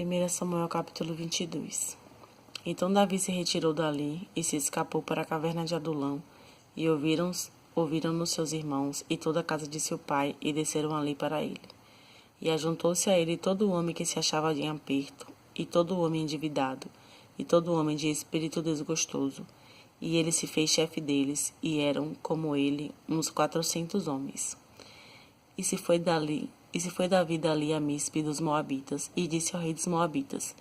1 Samuel capítulo 22. Então Davi se retirou dali e se escapou para a caverna de Adulão, e ouviram-no seus irmãos e toda a casa de seu pai, e desceram ali para ele. E ajuntou-se a ele todo homem que se achava em aperto, e todo homem endividado, e todo homem de espírito desgostoso. E ele se fez chefe deles, e eram, como ele, uns 400 homens. E se foi Davi dali a Mispe dos Moabitas, e disse ao rei dos Moabitas: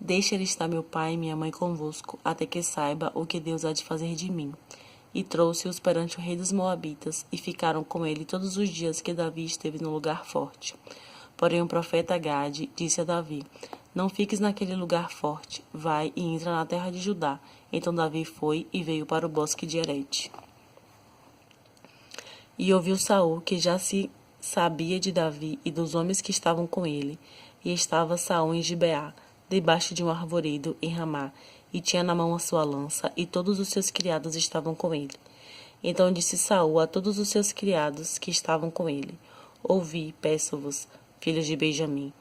Deixa-lhe estar meu pai e minha mãe convosco, até que saiba o que Deus há de fazer de mim. E trouxe-os perante o rei dos Moabitas, e ficaram com ele todos os dias que Davi esteve no lugar forte. Porém o profeta Gade disse a Davi: Não fiques naquele lugar forte, vai e entra na terra de Judá. Então Davi foi e veio para o bosque de Herete. E ouviu Saul que já se sabia de Davi e dos homens que estavam com ele. E estava Saul em Gibeá, debaixo de um arvoredo em Ramá, e tinha na mão a sua lança, e todos os seus criados estavam com ele. Então disse Saul a todos os seus criados que estavam com ele: Ouvi, peço-vos, filhos de Benjamim,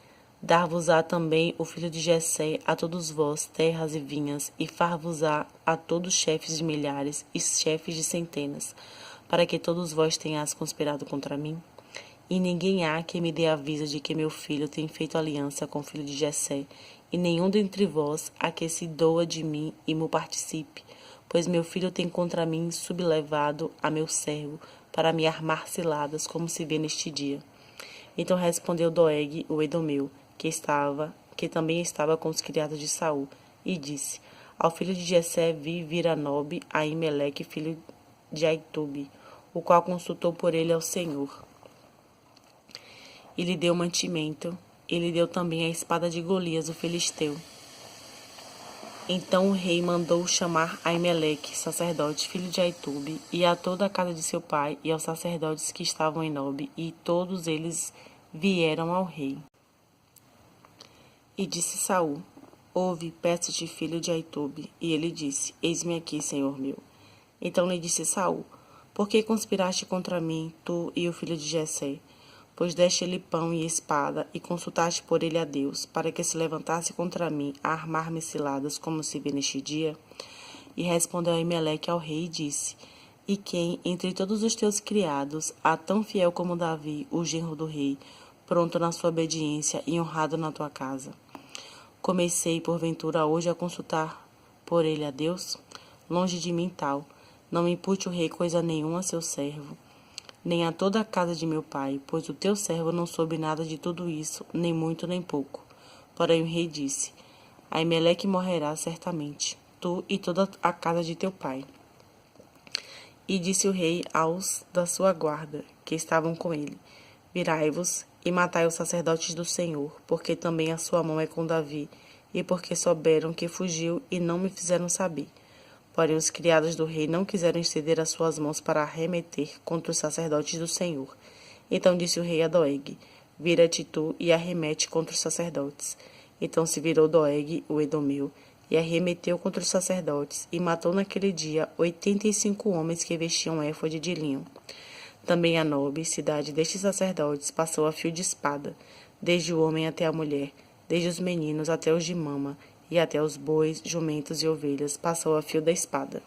dar-vos-á também o filho de Jessé a todos vós terras e vinhas, e far-vos-á a todos chefes de milhares e chefes de centenas, para que todos vós tenhais conspirado contra mim? E ninguém há que me dê aviso de que meu filho tem feito aliança com o filho de Jessé, e nenhum dentre vós há que se doa de mim e mo participe, pois meu filho tem contra mim sublevado a meu servo, para me armar ciladas, como se vê neste dia. Então respondeu Doeg, o edomeu, que também estava com os criados de Saul, e disse: Ao filho de Jessé vi vir a Nobe, a Imeleque, filho de Aitube, o qual consultou por ele ao Senhor. E lhe deu mantimento, e lhe deu também a espada de Golias, o filisteu. Então o rei mandou chamar Aimeleque, sacerdote, filho de Aitube, e a toda a casa de seu pai, e aos sacerdotes que estavam em Nobe, e todos eles vieram ao rei. E disse Saul: Ouve, peço-te, filho de Aitube. E ele disse: Eis-me aqui, senhor meu. Então lhe disse Saul: Por que conspiraste contra mim, tu e o filho de Jessé? Pois deste-lhe pão e espada, e consultaste por ele a Deus, para que se levantasse contra mim a armar-me ciladas, como se vê neste dia? E respondeu Aimeleque ao rei e disse: E quem, entre todos os teus criados, há tão fiel como Davi, o genro do rei, pronto na sua obediência e honrado na tua casa? Comecei, porventura, hoje a consultar por ele a Deus? Longe de mim tal, não me impute o rei coisa nenhuma a seu servo, nem a toda a casa de meu pai, pois o teu servo não soube nada de tudo isso, nem muito nem pouco. Porém o rei disse: Aimeleque morrerá certamente, tu e toda a casa de teu pai. E disse o rei aos da sua guarda, que estavam com ele: Virai-vos e matai os sacerdotes do Senhor, porque também a sua mão é com Davi, e porque souberam que fugiu e não me fizeram saber. Porém os criados do rei não quiseram estender as suas mãos para arremeter contra os sacerdotes do Senhor. Então disse o rei a Doeg: Vira-te tu e arremete contra os sacerdotes. Então se virou Doeg, o edomeu, e arremeteu contra os sacerdotes, e matou naquele dia 85 homens que vestiam éfode de linho. Também a Nobe, cidade destes sacerdotes, passou a fio de espada, desde o homem até a mulher, desde os meninos até os de mama, e até os bois, jumentos e ovelhas passou a fio da espada.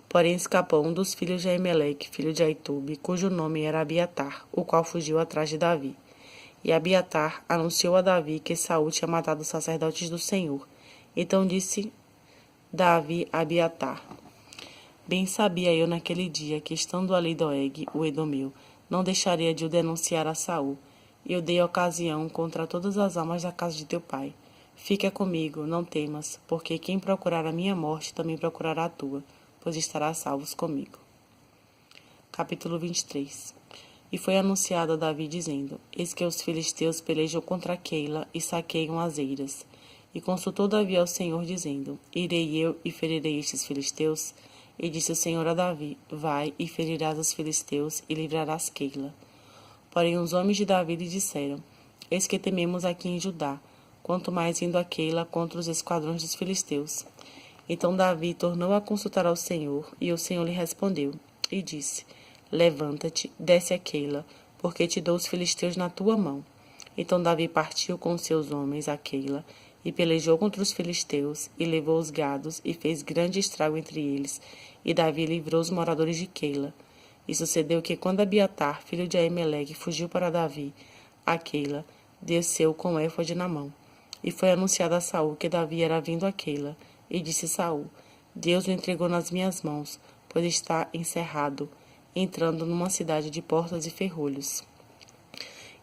Porém escapou um dos filhos de Aimeleque, filho de Aitube, cujo nome era Abiatar, o qual fugiu atrás de Davi. E Abiatar anunciou a Davi que Saul tinha matado os sacerdotes do Senhor. Então disse Davi a Abiatar: Bem sabia eu naquele dia que, estando ali Doeg, o edomeu, não deixaria de o denunciar a Saul. E eu dei ocasião contra todas as almas da casa de teu pai. Fica comigo, não temas, porque quem procurar a minha morte também procurará a tua, pois estarás salvos comigo. Capítulo 23. E foi anunciado a Davi, dizendo: Eis que os filisteus pelejam contra Keila e saqueiam as eiras. E consultou Davi ao Senhor, dizendo: Irei eu e ferirei estes filisteus? E disse o Senhor a Davi: Vai e ferirás os filisteus e livrarás Keila. Porém os homens de Davi lhe disseram: Eis que tememos aqui em Judá, quanto mais indo a Keila contra os esquadrões dos filisteus. Então Davi tornou a consultar ao Senhor, e o Senhor lhe respondeu, e disse: Levanta-te, desce a Keila, porque te dou os filisteus na tua mão. Então Davi partiu com seus homens a Keila, e pelejou contra os filisteus, e levou os gados, e fez grande estrago entre eles, e Davi livrou os moradores de Keila. E sucedeu que, quando Abiatar, filho de Aimeleque, fugiu para Davi, a Keila, desceu com o éfode na mão. E foi anunciado a Saul que Davi era vindo a Keila, e disse Saul: Deus o entregou nas minhas mãos, pois está encerrado, entrando numa cidade de portas e ferrolhos.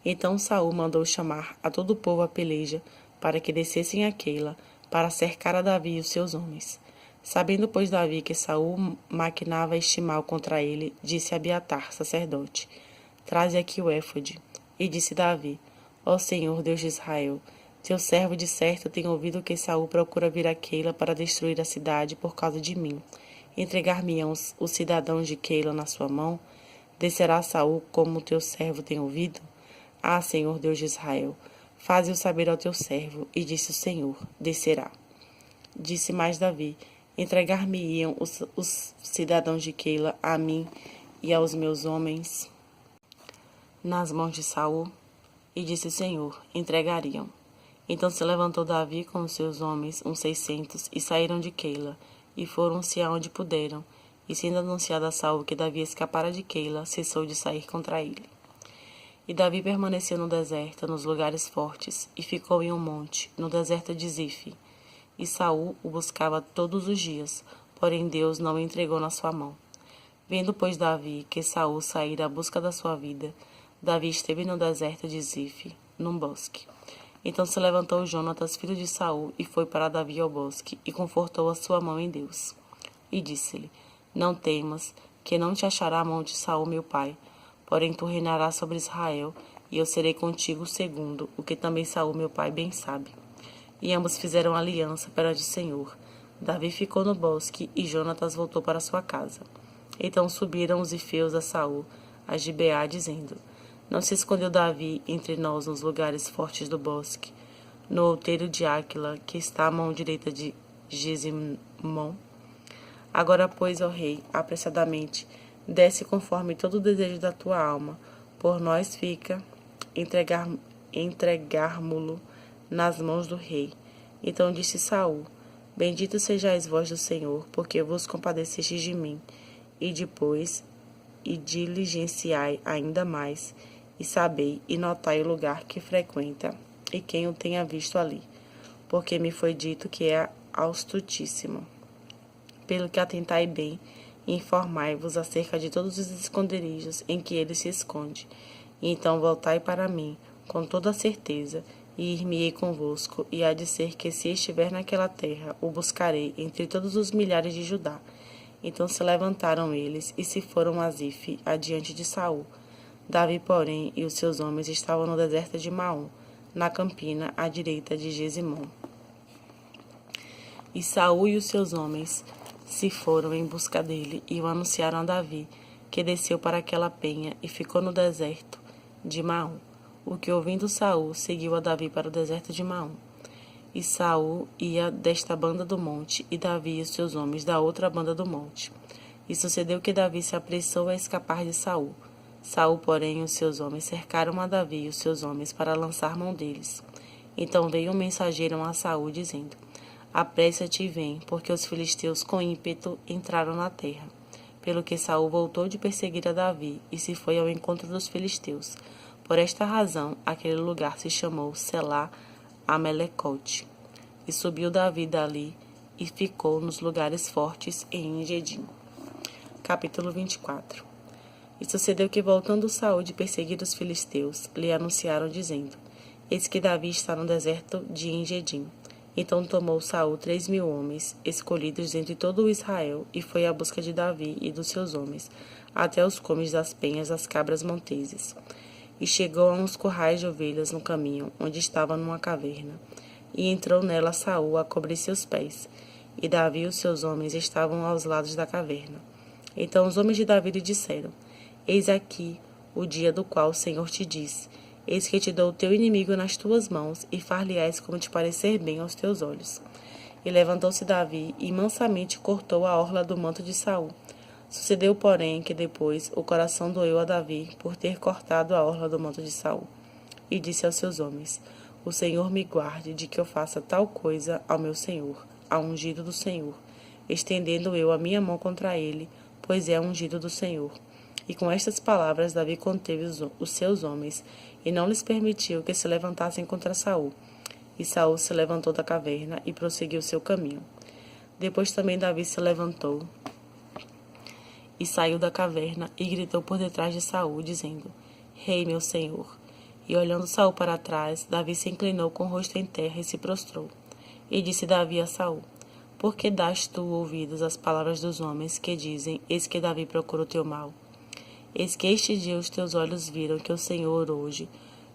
Então Saul mandou chamar a todo o povo à peleja, para que descessem a Keila, para cercar a Davi e os seus homens. Sabendo, pois, Davi que Saul maquinava este mal contra ele, disse a Abiatar, sacerdote: Traze aqui o éfode. E disse Davi: Ó Senhor, Deus de Israel, teu servo de certo tem ouvido que Saul procura vir a Keila para destruir a cidade por causa de mim. Entregar-me-ão os cidadãos de Keila na sua mão? Descerá Saul como teu servo tem ouvido? Ah, Senhor, Deus de Israel, faze-o saber ao teu servo. E disse o Senhor: Descerá. Disse mais Davi: Entregar-me-iam os cidadãos de Keila a mim e aos meus homens nas mãos de Saul? E disse o Senhor: Entregariam. Então se levantou Davi com os seus homens, uns 600, e saíram de Keila, e foram-se aonde puderam. E sendo anunciado a Saul que Davi escapara de Keila, cessou de sair contra ele. E Davi permaneceu no deserto, nos lugares fortes, e ficou em um monte, no deserto de Zife. E Saul o buscava todos os dias, porém Deus não o entregou na sua mão. Vendo, pois, Davi que Saul saíra à busca da sua vida, Davi esteve no deserto de Zife, num bosque. Então se levantou Jonatas, filho de Saul, e foi para Davi ao bosque, e confortou a sua mão em Deus. E disse-lhe: Não temas, que não te achará a mão de Saul, meu pai, porém tu reinarás sobre Israel, e eu serei contigo segundo, o que também Saul, meu pai, bem sabe. E ambos fizeram aliança perante o Senhor. Davi ficou no bosque, e Jonatas voltou para sua casa. Então subiram os ifeus a Saul, a Gibeá, dizendo: Não se escondeu Davi entre nós nos lugares fortes do bosque, no outeiro de Áquila, que está à mão direita de Gesimon? Agora, pois, ó rei, apressadamente, desce conforme todo o desejo da tua alma. Por nós fica entregarmo-lo nas mãos do rei. Então disse Saul: Bendito sejais vós do Senhor, porque vos compadecestes de mim. E depois, e diligenciai ainda mais, e sabei e notai o lugar que frequenta, e quem o tenha visto ali, porque me foi dito que é astutíssimo. Pelo que atentai bem, e informai-vos acerca de todos os esconderijos em que ele se esconde. E então voltai para mim, com toda a certeza, e ir-me-ei convosco, e há de ser que, se estiver naquela terra, o buscarei entre todos os milhares de Judá. Então se levantaram eles, e se foram a Zife, adiante de Saul. Davi, porém, e os seus homens estavam no deserto de Maom, na campina à direita de Gesimon. E Saul e os seus homens se foram em busca dele, e o anunciaram a Davi, que desceu para aquela penha, e ficou no deserto de Maom. O que, ouvindo Saul, seguiu a Davi para o deserto de Maom. E Saul ia desta banda do monte, e Davi e os seus homens da outra banda do monte. E sucedeu que Davi se apressou a escapar de Saul. Saul, porém, e os seus homens cercaram a Davi e os seus homens para lançar mão deles. Então veio um mensageiro a Saul, dizendo: Apressa-te e vem, porque os filisteus com ímpeto entraram na terra. Pelo que Saul voltou de perseguir a Davi, e se foi ao encontro dos filisteus. Por esta razão, aquele lugar se chamou Selá Amalecote. E subiu Davi dali, e ficou nos lugares fortes em Engedim. Capítulo 24. E sucedeu que, voltando Saul de perseguir os filisteus, lhe anunciaram, dizendo: Eis que Davi está no deserto de Engedim. Então tomou Saul 3.000 homens, escolhidos entre todo o Israel, e foi à busca de Davi e dos seus homens, até os cumes das penhas das cabras monteses. E chegou a uns currais de ovelhas no caminho, onde estava numa caverna. E entrou nela Saul a cobrir seus pés. E Davi e os seus homens estavam aos lados da caverna. Então os homens de Davi lhe disseram: Eis aqui o dia do qual o Senhor te disse: Eis que te dou o teu inimigo nas tuas mãos, e far-lhe-ás como te parecer bem aos teus olhos. E levantou-se Davi, e mansamente cortou a orla do manto de Saul. Sucedeu, porém, que depois o coração doeu a Davi por ter cortado a orla do manto de Saul. e disse aos seus homens: O Senhor me guarde de que eu faça tal coisa ao meu senhor, ao ungido do Senhor, estendendo eu a minha mão contra ele, pois é ungido do Senhor. E com estas palavras Davi conteve os seus homens, e não lhes permitiu que se levantassem contra Saul. E Saul se levantou da caverna e prosseguiu seu caminho. Depois também Davi se levantou e saiu da caverna e gritou por detrás de Saul, dizendo: Rei, meu senhor. E olhando Saul para trás, Davi se inclinou com o rosto em terra e se prostrou. E disse Davi a Saul: Por que dás tu ouvidos às palavras dos homens que dizem: Eis que Davi procura o teu mal? Eis que este dia os teus olhos viram que o Senhor hoje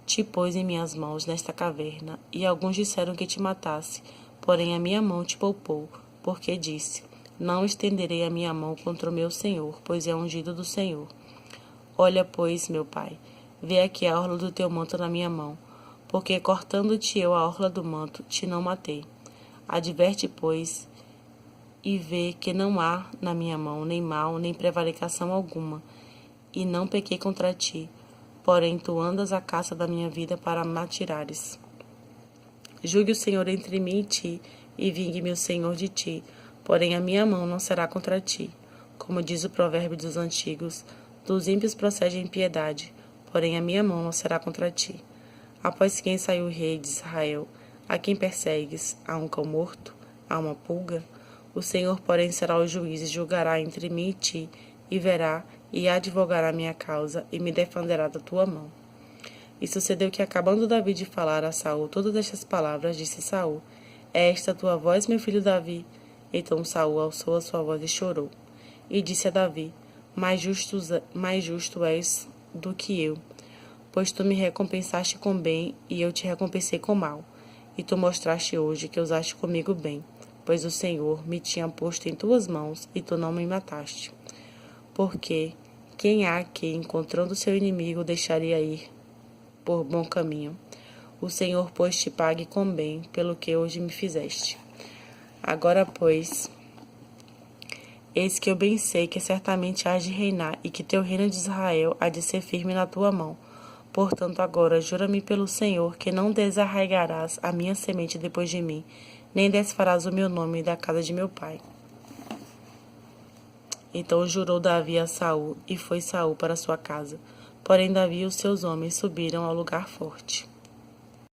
te pôs em minhas mãos nesta caverna, e alguns disseram que te matasse, porém a minha mão te poupou, porque disse: Não estenderei a minha mão contra o meu Senhor, pois é ungido do Senhor. Olha, pois, meu pai, vê aqui a orla do teu manto na minha mão, porque cortando-te eu a orla do manto, te não matei. Adverte, pois, e vê que não há na minha mão nem mal, nem prevaricação alguma, e não pequei contra ti, porém tu andas à caça da minha vida para me atirares. Julgue o Senhor entre mim e ti, e vingue-me o Senhor de ti, porém a minha mão não será contra ti. Como diz o provérbio dos antigos, dos ímpios procede a impiedade, porém a minha mão não será contra ti. Após quem saiu o rei de Israel, a quem persegues? A um cão morto? A uma pulga? O Senhor, porém, será o juiz e julgará entre mim e ti, e verá e advogará minha causa, e me defenderá da tua mão. E sucedeu que, acabando Davi de falar a Saul todas estas palavras, disse Saul: É esta tua voz, meu filho Davi? Então Saul alçou a sua voz e chorou. E disse a Davi: mais justo és do que eu, pois tu me recompensaste com bem, e eu te recompensei com mal. E tu mostraste hoje que usaste comigo bem, pois o Senhor me tinha posto em tuas mãos, e tu não me mataste. Porque quem há que, encontrando seu inimigo, deixaria ir por bom caminho? O Senhor, pois, te pague com bem pelo que hoje me fizeste. Agora, pois, eis que eu bem sei que certamente hás de reinar, e que teu reino de Israel há de ser firme na tua mão. Portanto, agora, jura-me pelo Senhor que não desarraigarás a minha semente depois de mim, nem desfarás o meu nome da casa de meu pai. Então jurou Davi a Saul, e foi Saul para sua casa. Porém Davi e os seus homens subiram ao lugar forte.